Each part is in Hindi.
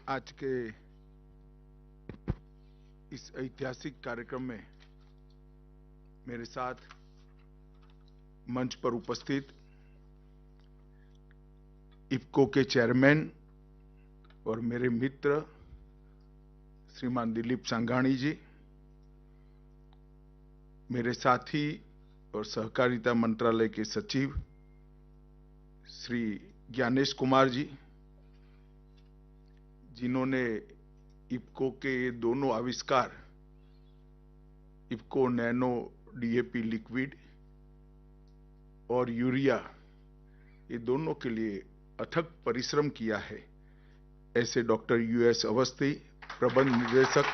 आज के इस ऐतिहासिक कार्यक्रम में मेरे साथ मंच पर उपस्थित इफ्को के चेयरमैन और मेरे मित्र श्रीमान दिलीप सांघानी जी, मेरे साथी और सहकारिता मंत्रालय के सचिव श्री ज्ञानेश कुमार जी, जिन्होंने इफ्को के दोनों आविष्कार इफ्को नैनो डीएपी लिक्विड और यूरिया, ये दोनों के लिए अथक परिश्रम किया है, ऐसे डॉक्टर यूएस अवस्थी, प्रबंध निदेशक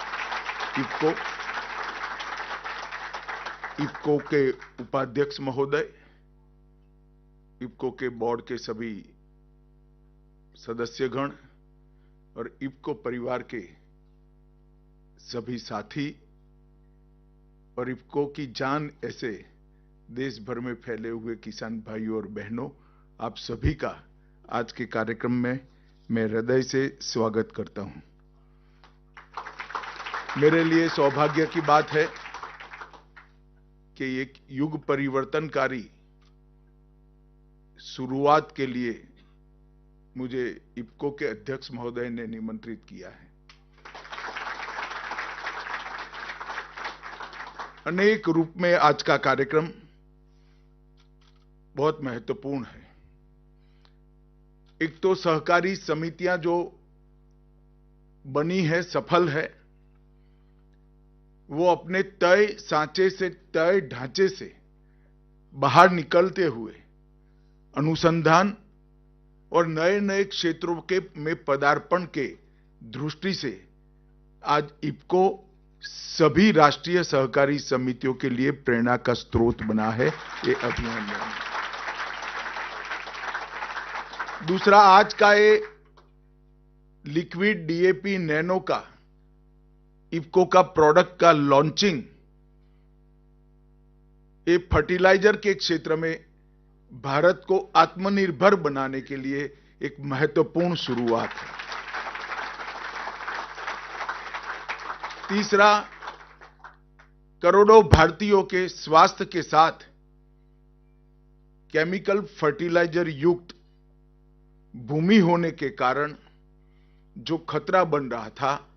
इफ्को के उपाध्यक्ष महोदय, इफ्को के बोर्ड के सभी सदस्यगण और इफ्को परिवार के सभी साथी और इफ्को की जान ऐसे देश भर में फैले हुए किसान भाइयों और बहनों, आप सभी का आज के कार्यक्रम में मैं हृदय से स्वागत करता हूं। मेरे लिए सौभाग्य की बात है कि एक युग परिवर्तनकारी शुरुआत के लिए मुझे इफ्को के अध्यक्ष महोदय ने निमंत्रित किया है। अनेक रूप में आज का कार्यक्रम बहुत महत्वपूर्ण है। एक तो सहकारी समितियां जो बनी है, सफल है, वो अपने तय सांचे से, तय ढांचे से बाहर निकलते हुए अनुसंधान और नए नए क्षेत्रों के में पदार्पण के दृष्टि से आज इफ्को सभी राष्ट्रीय सहकारी समितियों के लिए प्रेरणा का स्रोत बना है। ये अभियान में दूसरा, आज का ये लिक्विड डीएपी नैनो का इफ्को का प्रोडक्ट का लॉन्चिंग, ये फर्टिलाइजर के क्षेत्र में भारत को आत्मनिर्भर बनाने के लिए एक महत्वपूर्ण शुरुआत है। तीसरा, करोड़ों भारतीयों के स्वास्थ्य के साथ केमिकल फर्टिलाइजर युक्त भूमि होने के कारण जो खतरा बन रहा था,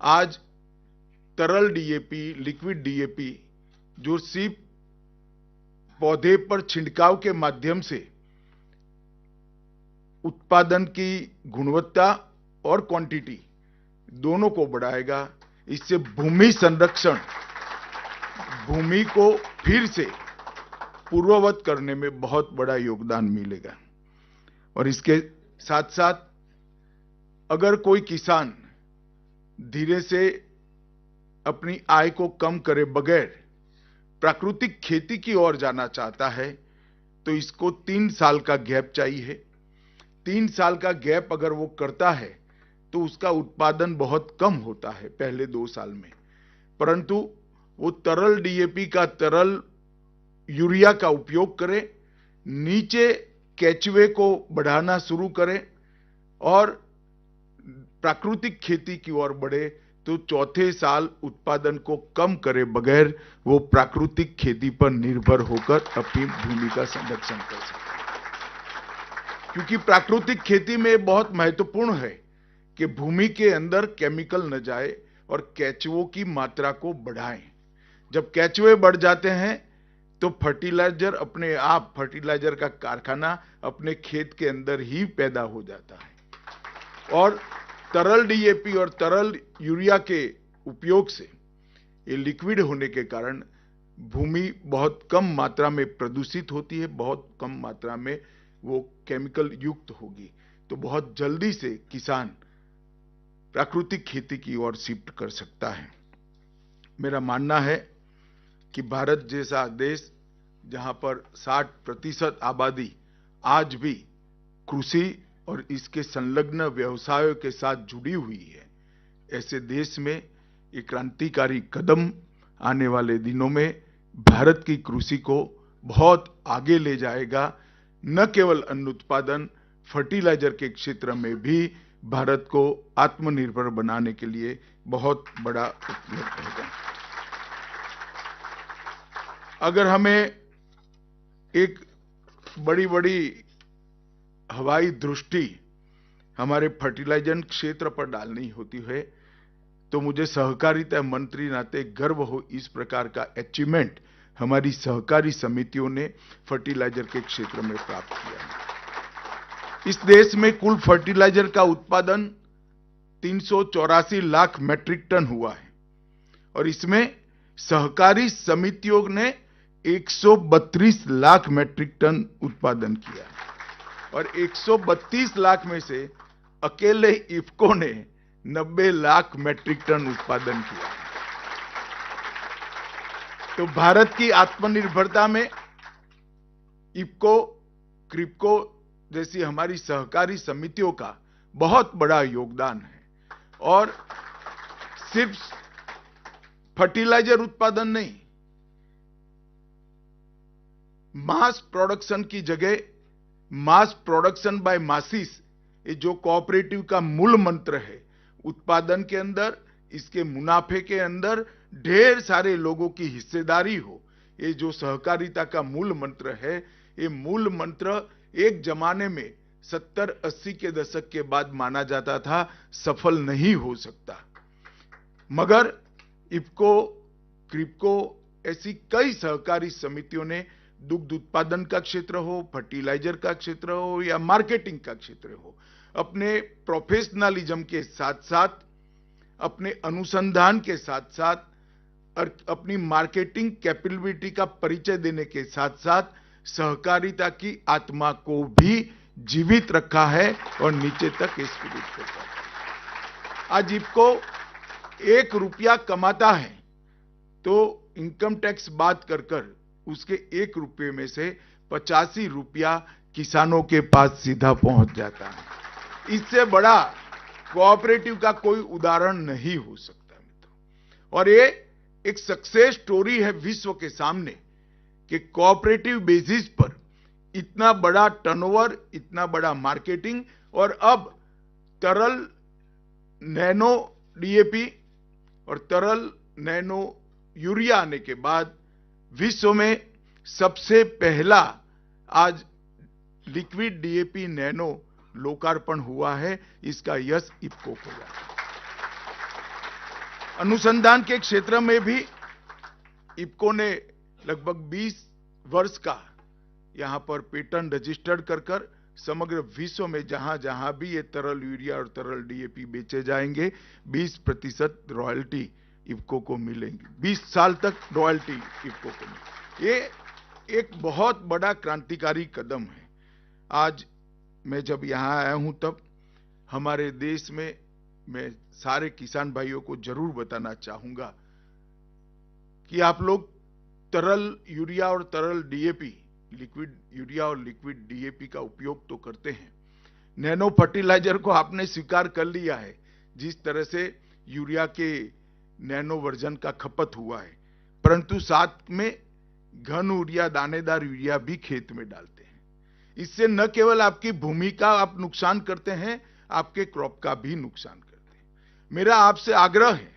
आज तरल डीएपी, लिक्विड डीएपी, जो सिर्फ पौधे पर छिड़काव के माध्यम से उत्पादन की गुणवत्ता और क्वांटिटी दोनों को बढ़ाएगा, इससे भूमि संरक्षण, भूमि को फिर से पूर्ववत करने में बहुत बड़ा योगदान मिलेगा। और इसके साथ साथ अगर कोई किसान धीरे से अपनी आय को कम करे बगैर प्राकृतिक खेती की ओर जाना चाहता है, तो इसको 3 साल का गैप चाहिए। 3 साल का गैप अगर वो करता है तो उसका उत्पादन बहुत कम होता है पहले 2 साल में, परंतु वो तरल डीएपी का, तरल यूरिया का उपयोग करे, नीचे केचुए को बढ़ाना शुरू करे और प्राकृतिक खेती की ओर बढ़े, तो चौथे साल उत्पादन को कम करे बगैर वो प्राकृतिक खेती पर निर्भर होकर अपनी भूमि का संरक्षण कर सकता है। क्योंकि प्राकृतिक खेती में बहुत महत्वपूर्ण है कि भूमि के अंदर केमिकल न जाए और केचुओं की मात्रा को बढ़ाएं। जब केचुए बढ़ जाते हैं तो फर्टिलाइजर अपने आप, फर्टिलाइजर का कारखाना अपने खेत के अंदर ही पैदा हो जाता है। और तरल डीएपी और तरल यूरिया के उपयोग से, ये लिक्विड होने के कारण भूमि बहुत कम मात्रा में प्रदूषित होती है, बहुत कम मात्रा में वो केमिकल युक्त होगी, तो बहुत जल्दी से किसान प्राकृतिक खेती की ओर शिफ्ट कर सकता है। मेरा मानना है कि भारत जैसा देश जहां पर 60% आबादी आज भी कृषि और इसके संलग्न व्यवसायों के साथ जुड़ी हुई है, ऐसे देश में एक क्रांतिकारी कदम आने वाले दिनों में भारत की कृषि को बहुत आगे ले जाएगा। न केवल अन्न उत्पादन, फर्टिलाइजर के क्षेत्र में भी भारत को आत्मनिर्भर बनाने के लिए बहुत बड़ा उपलब्ध होगा। अगर हमें एक बड़ी बड़ी हवाई दृष्टि हमारे फर्टिलाइजर क्षेत्र पर डालनी होती है तो मुझे सहकारिता मंत्री नाते गर्व हो इस प्रकार का अचीवमेंट हमारी सहकारी समितियों ने फर्टिलाइजर के क्षेत्र में प्राप्त किया है। इस देश में कुल फर्टिलाइजर का उत्पादन 384 लाख मैट्रिक टन हुआ है और इसमें सहकारी समितियों ने 132 लाख मैट्रिक टन उत्पादन किया और 132 लाख में से अकेले इफको ने 90 लाख मैट्रिक टन उत्पादन किया। तो भारत की आत्मनिर्भरता में इफको, क्रिप्को जैसी हमारी सहकारी समितियों का बहुत बड़ा योगदान है और सिर्फ फर्टिलाइजर उत्पादन नहीं, मास प्रोडक्शन की जगह मास प्रोडक्शन बाय मासिस, ये जो कोऑपरेटिव का मूल मंत्र है, उत्पादन के अंदर, इसके मुनाफे के अंदर ढेर सारे लोगों की हिस्सेदारी हो, ये जो सहकारिता का मूल मंत्र है, ये मूल मंत्र एक जमाने में 70-80 के दशक के बाद माना जाता था सफल नहीं हो सकता, मगर इफको, क्रिप्को ऐसी कई सहकारी समितियों ने दुग्ध उत्पादन का क्षेत्र हो, फर्टिलाइजर का क्षेत्र हो या मार्केटिंग का क्षेत्र हो, अपने प्रोफेशनलिज्म के साथ साथ, अपने अनुसंधान के साथ साथ और अपनी मार्केटिंग कैपेबिलिटी का परिचय देने के साथ साथ सहकारिता की आत्मा को भी जीवित रखा है और नीचे तक स्पिरिट को रखा है। आज इफको 1 रुपया कमाता है तो इनकम टैक्स बात कर उसके 1 रुपये में से 85 रुपया किसानों के पास सीधा पहुंच जाता है। इससे बड़ा कोऑपरेटिव का कोई उदाहरण नहीं हो सकता मित्रों। और ये एक सक्सेस स्टोरी है विश्व के सामने कि कोऑपरेटिव बेसिस पर इतना बड़ा टर्नओवर, इतना बड़ा मार्केटिंग और अब तरल नैनो डीएपी और तरल नैनो यूरिया आने के बाद विश्व में सबसे पहला आज लिक्विड डीएपी नैनो लोकार्पण हुआ है। इसका यश इफको को जाता है। अनुसंधान के क्षेत्र में भी इफको ने लगभग 20 वर्ष का यहां पर पेटेंट रजिस्टर्ड कर समग्र विश्व में जहां जहां भी ये तरल यूरिया और तरल डीएपी बेचे जाएंगे 20% रॉयल्टी इफको को मिलेंगी। 20 साल तक रॉयल्टी इफको को मिलेगी। ये एक बहुत बड़ा क्रांतिकारी कदम है। आज मैं जब यहां आया हूं तब हमारे देश में मैं सारे किसान भाइयों को जरूर बताना चाहूंगा कि आप लोग तरल यूरिया और तरल डीएपी, लिक्विड यूरिया और लिक्विड डीएपी का उपयोग तो करते हैं। नैनो फर्टिलाइजर को आपने स्वीकार कर लिया है, जिस तरह से यूरिया के नैनो वर्जन का खपत हुआ है, परंतु साथ में घन यूरिया, दानेदार यूरिया भी खेत में डालते हैं। इससे न केवल आपकी भूमि का आप नुकसान करते हैं, आपके क्रॉप का भी नुकसान करते हैं। मेरा आपसे आग्रह है,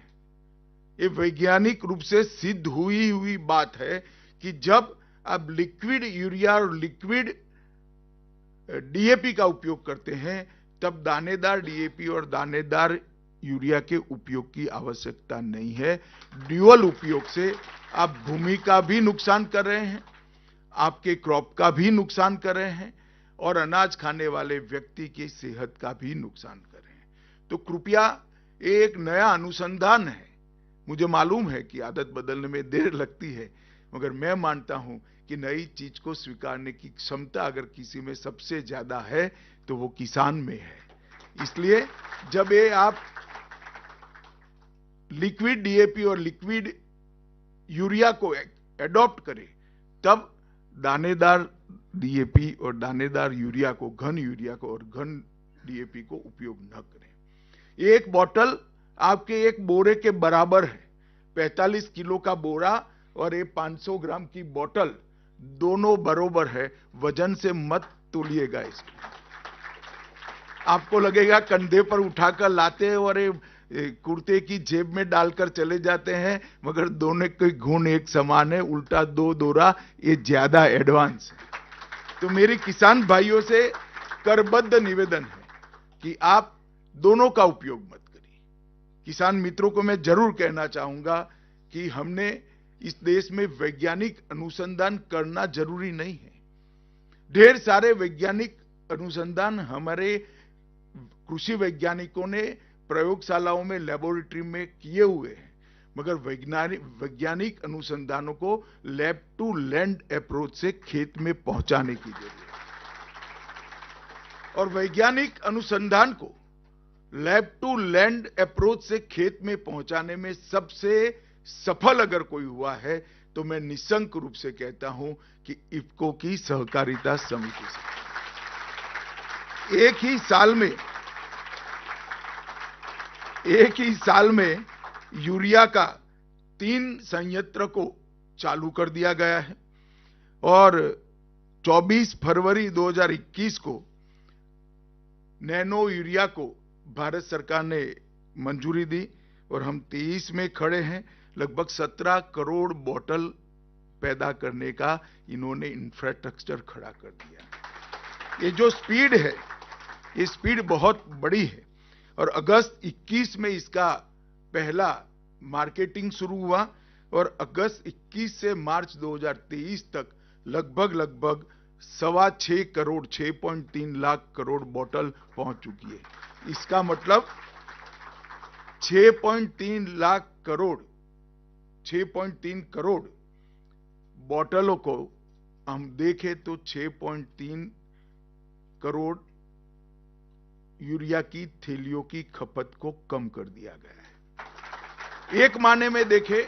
ये वैज्ञानिक रूप से सिद्ध हुई बात है कि जब आप लिक्विड यूरिया और लिक्विड डीएपी का उपयोग करते हैं तब दानेदार डीएपी और दानेदार यूरिया के उपयोग की आवश्यकता नहीं है। ड्यूअल उपयोग से आप भूमि का भी नुकसान कर रहे हैं, आपके क्रॉप का भी नुकसान कर रहे हैं और अनाज खाने वाले व्यक्ति की सेहत का भी नुकसान कर रहे हैं। तो कृपया एक नया अनुसंधान है। मुझे मालूम है कि आदत बदलने में देर लगती है, मगर मैं मानता हूं कि नई चीज को स्वीकारने की क्षमता अगर किसी में सबसे ज्यादा है तो वो किसान में है। इसलिए जब ये आप लिक्विड डीएपी और लिक्विड यूरिया को एडॉप्ट करें तब दानेदार डीएपी और दानेदार यूरिया को, घन यूरिया को और घन डीएपी को उपयोग न करें। एक बोतल आपके एक बोरे के बराबर है। 45 किलो का बोरा और ये 500 ग्राम की बोतल दोनों बराबर है। वजन से मत तोलिएगा इसको। आपको लगेगा कंधे पर उठाकर लाते हैं और कुर्ते की जेब में डालकर चले जाते हैं, मगर दोनों के गुण एक समान है, उल्टा दो दोरा, ये ज्यादा एडवांस है। तो मेरे किसान भाइयों से करबद्ध निवेदन है कि आप दोनों का उपयोग मत करिए। किसान मित्रों को मैं जरूर कहना चाहूंगा कि हमने इस देश में वैज्ञानिक अनुसंधान करना जरूरी नहीं है। ढेर सारे वैज्ञानिक अनुसंधान हमारे कृषि वैज्ञानिकों ने प्रयोगशालाओं में, लेबोरेटरी में किए हुए हैं, मगर वैज्ञानिक अनुसंधानों को लैब टू लैंड अप्रोच से खेत में पहुंचाने की जरूरत है। और वैज्ञानिक अनुसंधान को लैब टू लैंड अप्रोच से खेत में पहुंचाने में सबसे सफल अगर कोई हुआ है तो मैं निसंक रूप से कहता हूं कि इफ्को की सहकारिता समिति से एक ही साल में यूरिया का 3 संयंत्र को चालू कर दिया गया है और 24 फरवरी 2021 को नैनो यूरिया को भारत सरकार ने मंजूरी दी और हम 23 में खड़े हैं। लगभग 17 करोड़ बोतल पैदा करने का इन्होंने इंफ्रास्ट्रक्चर खड़ा कर दिया। ये जो स्पीड है, ये स्पीड बहुत बड़ी है और अगस्त 21 में इसका पहला मार्केटिंग शुरू हुआ और अगस्त 21 से मार्च 2023 तक लगभग 6.25 करोड़ 6.3 लाख करोड़ बोतल पहुंच चुकी है। इसका मतलब 6.3 करोड़ बोतलों को हम देखें तो 6.3 करोड़ यूरिया की थैलियों की खपत को कम कर दिया गया है। एक मायने में देखें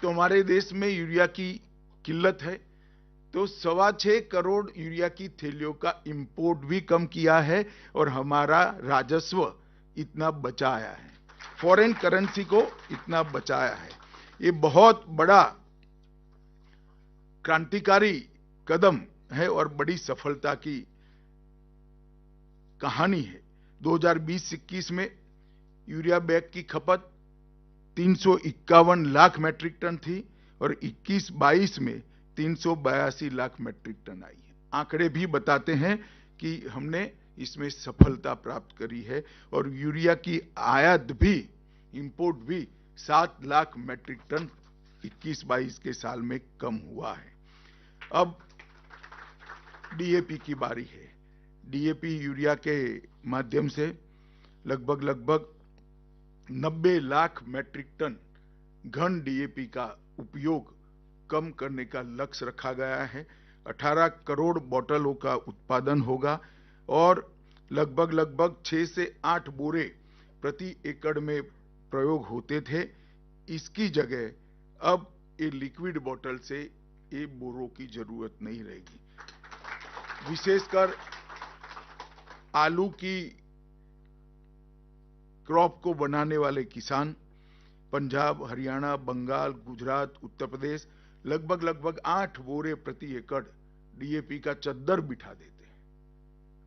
तो हमारे देश में यूरिया की किल्लत है, तो 6.25 करोड़ यूरिया की थैलियों का इंपोर्ट भी कम किया है और हमारा राजस्व इतना बचाया है, फॉरेन करेंसी को इतना बचाया है। ये बहुत बड़ा क्रांतिकारी कदम है और बड़ी सफलता की कहानी है। 2020-21 में यूरिया बैग की खपत 351 लाख मैट्रिक टन थी और 21-22 में 382 लाख मैट्रिक टन आई है। आंकड़े भी बताते हैं कि हमने इसमें सफलता प्राप्त करी है और यूरिया की आयात भी, इंपोर्ट भी 7 लाख मैट्रिक टन 21-22 के साल में कम हुआ है। अब डीएपी की बारी है। डीएपी यूरिया के माध्यम से लगभग 90 लाख मैट्रिक टन घन डीएपी का उपयोग कम करने का लक्ष्य रखा गया है। 18 करोड़ बोतलों का उत्पादन होगा और लगभग 6 से 8 बोरे प्रति एकड़ में प्रयोग होते थे। इसकी जगह अब ये लिक्विड बोतल से ये बोरों की जरूरत नहीं रहेगी। विशेषकर आलू की क्रॉप को बनाने वाले किसान पंजाब, हरियाणा, बंगाल, गुजरात, उत्तर प्रदेश लगभग 8 बोरे प्रति एकड़ डीएपी का चद्दर बिठा देते हैं।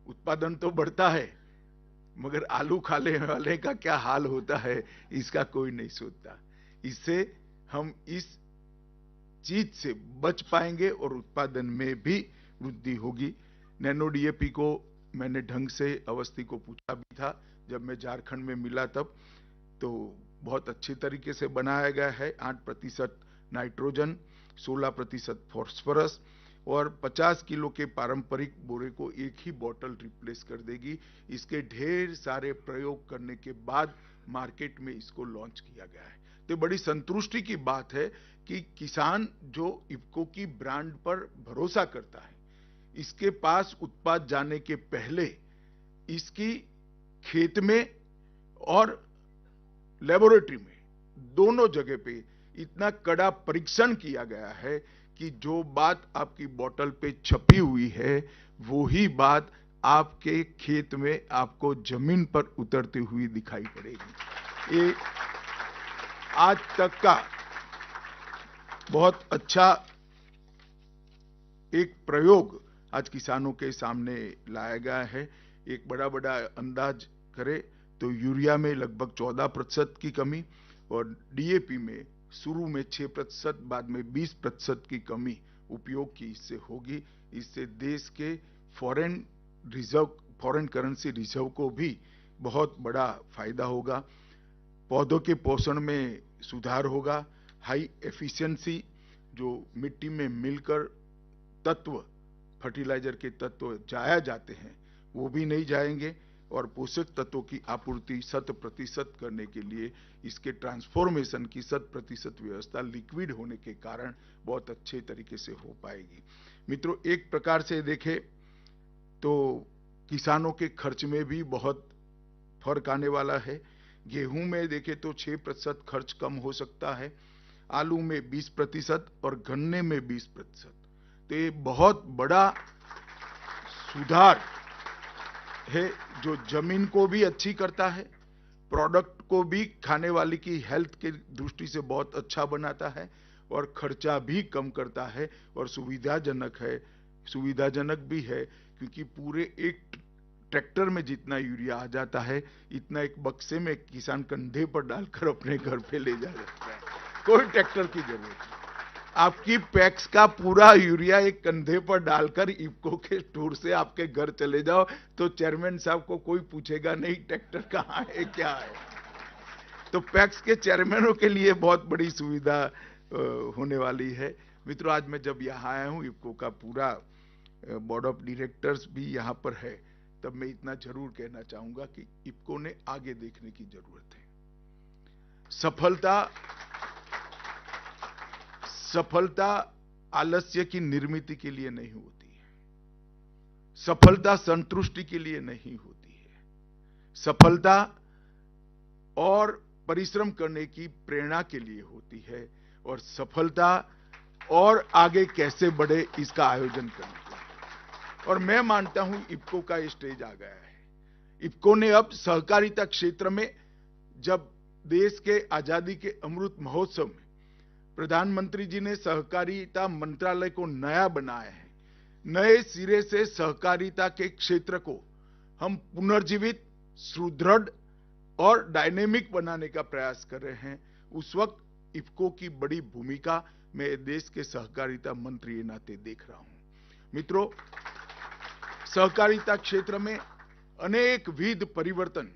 उत्पादन तो बढ़ता है मगर आलू खाने वाले का क्या हाल होता है इसका कोई नहीं सोचता। इससे हम इस चीज से बच पाएंगे और उत्पादन में भी वृद्धि होगी। नैनो डीएपी को मैंने ढंग से अवस्थी को पूछा भी था जब मैं झारखंड में मिला तब, तो बहुत अच्छे तरीके से बनाया गया है। 8% नाइट्रोजन, 16% फॉस्फोरस और 50 किलो के पारंपरिक बोरे को एक ही बोतल रिप्लेस कर देगी। इसके ढेर सारे प्रयोग करने के बाद मार्केट में इसको लॉन्च किया गया है। तो बड़ी संतुष्टि की बात है कि किसान जो इफ्को की ब्रांड पर भरोसा करता है, इसके पास उत्पाद जाने के पहले इसकी खेत में और लेबोरेटरी में दोनों जगह पे इतना कड़ा परीक्षण किया गया है कि जो बात आपकी बोतल पे छपी हुई है वो ही बात आपके खेत में आपको जमीन पर उतरती हुई दिखाई पड़ेगी। ये आज तक का बहुत अच्छा एक प्रयोग आज किसानों के सामने लाया गया है। एक बड़ा अंदाज करें तो यूरिया में लगभग 14% की कमी और डीएपी में शुरू में 6%, बाद में 20% की कमी उपयोग की इससे होगी। इससे देश के फॉरेन करेंसी रिजर्व को भी बहुत बड़ा फायदा होगा। पौधों के पोषण में सुधार होगा। हाई एफिशिएंसी जो मिट्टी में मिलकर तत्व, फर्टिलाइजर के तत्व जाया जाते हैं वो भी नहीं जाएंगे और पोषक तत्वों की आपूर्ति 100% करने के लिए इसके ट्रांसफॉर्मेशन की 100% व्यवस्था लिक्विड होने के कारण बहुत अच्छे तरीके से हो पाएगी। मित्रों, एक प्रकार से देखें तो किसानों के खर्च में भी बहुत फर्क आने वाला है। गेहूं में देखें तो 6% खर्च कम हो सकता है, आलू में 20% और गन्ने में 20%। तो ये बहुत बड़ा सुधार है जो जमीन को भी अच्छी करता है, प्रोडक्ट को भी खाने वाले की हेल्थ की दृष्टि से बहुत अच्छा बनाता है और खर्चा भी कम करता है और सुविधाजनक भी है क्योंकि पूरे एक ट्रैक्टर में जितना यूरिया आ जाता है इतना एक बक्से में किसान कंधे पर डालकर अपने घर पे ले जा सकता है। कोई ट्रैक्टर की जरूरत नहीं। आपकी पैक्स का पूरा यूरिया एक कंधे पर डालकर इफको के टूर से आपके घर चले जाओ तो चेयरमैन साहब को कोई पूछेगा नहीं ट्रैक्टर कहाँ है क्या है। तो पैक्स के चेयरमैनों के लिए बहुत बड़ी सुविधा होने वाली है। मित्रों, आज मैं जब यहाँ आया हूँ, इफको का पूरा बोर्ड ऑफ डायरेक्टर्स भी यहाँ पर है, तब मैं इतना जरूर कहना चाहूंगा कि इफको ने आगे देखने की जरूरत है। सफलता आलस्य की निर्मित के लिए नहीं होती है, सफलता संतुष्टि के लिए नहीं होती है, सफलता और परिश्रम करने की प्रेरणा के लिए होती है और सफलता और आगे कैसे बढ़े इसका आयोजन करने के लिए। और मैं मानता हूं इफको का स्टेज आ गया है। इफको ने अब सहकारिता क्षेत्र में, जब देश के आजादी के अमृत महोत्सव में प्रधानमंत्री जी ने सहकारिता मंत्रालय को नया बनाया है, नए सिरे से सहकारिता के क्षेत्र को हम पुनर्जीवित, सुदृढ़ और डायनेमिक बनाने का प्रयास कर रहे हैं। उस वक्त इफको की बड़ी भूमिका मैं देश के सहकारिता मंत्री के नाते देख रहा हूं। मित्रों, सहकारिता क्षेत्र में अनेक विध परिवर्तन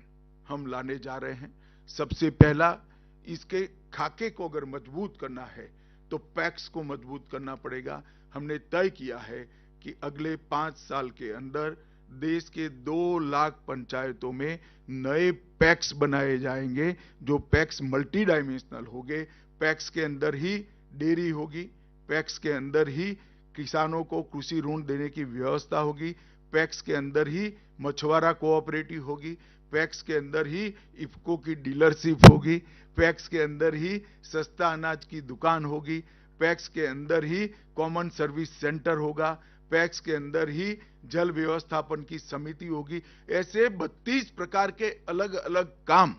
हम लाने जा रहे हैं। सबसे पहला, इसके खाके को अगर मजबूत करना है तो पैक्स को मजबूत करना पड़ेगा। हमने तय किया है कि अगले 5 साल के अंदर देश के 2 लाख पंचायतों में नए पैक्स बनाए जाएंगे, जो पैक्स मल्टी डायमेंशनल होंगे। पैक्स के अंदर ही डेयरी होगी, पैक्स के अंदर ही किसानों को कृषि ऋण देने की व्यवस्था होगी, पैक्स के अंदर ही मछुआरा कोऑपरेटिव होगी, पैक्स के अंदर ही इफको की डीलरशिप होगी, पैक्स के अंदर ही सस्ता अनाज की दुकान होगी, पैक्स के अंदर ही कॉमन सर्विस सेंटर होगा, पैक्स के अंदर ही जल व्यवस्थापन की समिति होगी। ऐसे 32 प्रकार के अलग अलग काम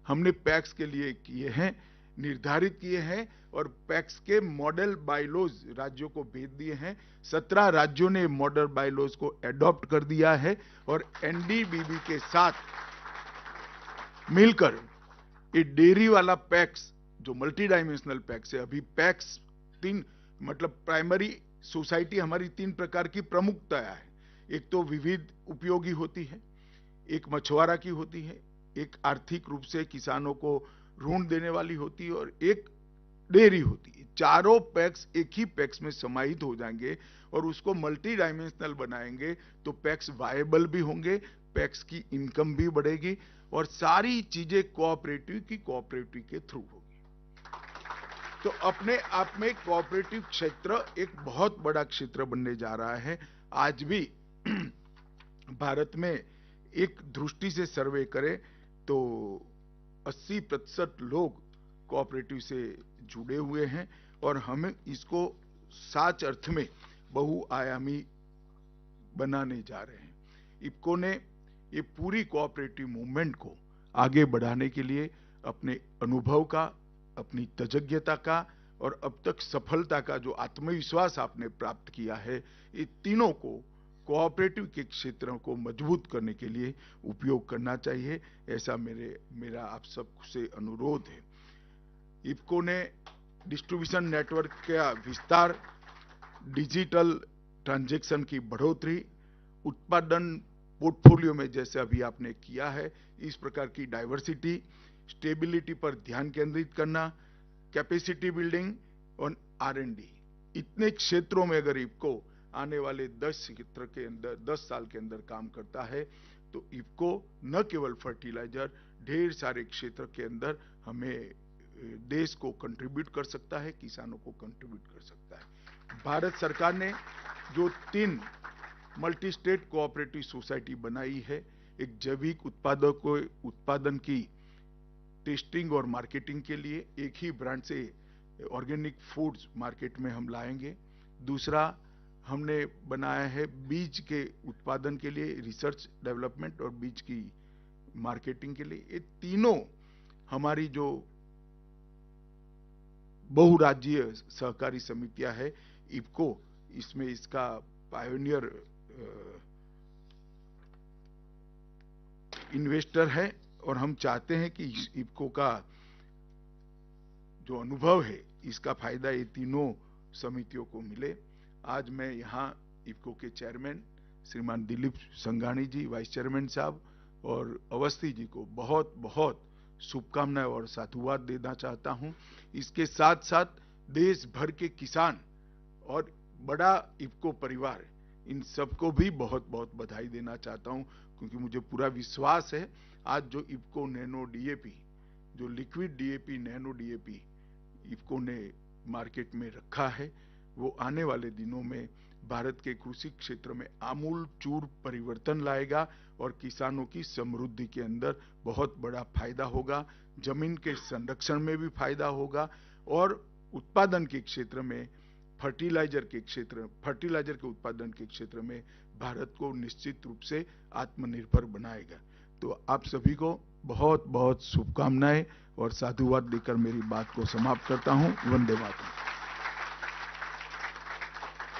हमने पैक्स के लिए किए हैं, निर्धारित किए हैं और पैक्स के मॉडल बायलॉज राज्यों को भेज दिए हैं। 17 राज्यों ने मॉडल बायलॉज को एडॉप्ट कर दिया है और एनडीबीबी के साथ मिलकर ये डेयरी वाला पैक्स जो मल्टी डायमेंशनल पैक्स है, अभी पैक्स 3 मतलब प्राइमरी सोसाइटी हमारी 3 प्रकार की प्रमुखता है। एक तो विविध उपयोगी होती है, एक मछुआरा की होती है, एक आर्थिक रूप से किसानों को ऋण देने वाली होती है और एक डेयरी होती है। चारों पैक्स एक ही पैक्स में समाहित हो जाएंगे और उसको मल्टी डायमेंशनल बनाएंगे तो पैक्स वायबल भी होंगे, पैक्स की इनकम भी बढ़ेगी और सारी चीजें कोऑपरेटिव के थ्रू होगी। तो अपने आप में कोऑपरेटिव क्षेत्र एक बहुत बड़ा क्षेत्र बनने जा रहा है। आज भी भारत में एक दृष्टि से सर्वे करें तो 80% लोग कोऑपरेटिव से जुड़े हुए हैं और हमें इसको सच अर्थ में बहुआयामी बनाने जा रहे हैं। इफको ने ये पूरी कोऑपरेटिव मूवमेंट को आगे बढ़ाने के लिए अपने अनुभव का, अपनी तजज्ञता का और अब तक सफलता का जो आत्मविश्वास आपने प्राप्त किया है, ये तीनों को कोऑपरेटिव के क्षेत्रों को मजबूत करने के लिए उपयोग करना चाहिए, ऐसा मेरा आप सबसे अनुरोध है। इफको ने डिस्ट्रीब्यूशन नेटवर्क का विस्तार, डिजिटल ट्रांजैक्शन की बढ़ोतरी, उत्पादन पोर्टफोलियो में जैसे अभी आपने किया है, इस प्रकार की डाइवर्सिटी, स्टेबिलिटी पर ध्यान केंद्रित करना, कैपेसिटी बिल्डिंग और R&D, इतने क्षेत्रों में अगर इफको आने वाले 10 साल के अंदर काम करता है तो इफको न केवल फर्टिलाइजर, ढेर सारे क्षेत्र के अंदर हमें देश को कंट्रीब्यूट कर सकता है, किसानों को कंट्रीब्यूट कर सकता है। भारत सरकार ने जो 3 मल्टी स्टेट कोऑपरेटिव सोसाइटी बनाई है, एक जैविक उत्पादन की टेस्टिंग और मार्केटिंग के लिए, एक ही ब्रांड से ऑर्गेनिक फूड्स मार्केट में हम लाएंगे। दूसरा, हमने बनाया है बीज के उत्पादन के लिए रिसर्च डेवलपमेंट और बीज की मार्केटिंग के लिए। ये तीनों हमारी जो बहुराज्यीय सहकारी समितियां है, इफको इसमें इसका पायोनियर इन्वेस्टर है और हम चाहते हैं कि इफको का जो अनुभव है, इसका फायदा ये तीनों समितियों को मिले। आज मैं यहाँ इफको के चेयरमैन श्रीमान दिलीप संघानी जी, वाइस चेयरमैन साहब और अवस्थी जी को बहुत बहुत शुभकामनाएं और साधुवाद देना चाहता हूं। इसके साथ साथ देश भर के किसान और बड़ा इफको परिवार, इन सबको भी बहुत बहुत बधाई देना चाहता हूं, क्योंकि मुझे पूरा विश्वास है आज जो इफको नैनो डीएपी, जो liquid DAP, nano DAP IFFCO ने मार्केट में रखा है, वो आने वाले दिनों में भारत के कृषि क्षेत्र में आमूल चूर परिवर्तन लाएगा और किसानों की समृद्धि के अंदर बहुत बड़ा फायदा होगा, जमीन के संरक्षण में भी फायदा होगा और उत्पादन के क्षेत्र में फर्टिलाइजर के उत्पादन के क्षेत्र में भारत को निश्चित रूप से आत्मनिर्भर बनाएगा। तो आप सभी को बहुत बहुत शुभकामनाएं और साधुवाद देकर मेरी बात को समाप्त करता हूं। वंदे मातरम।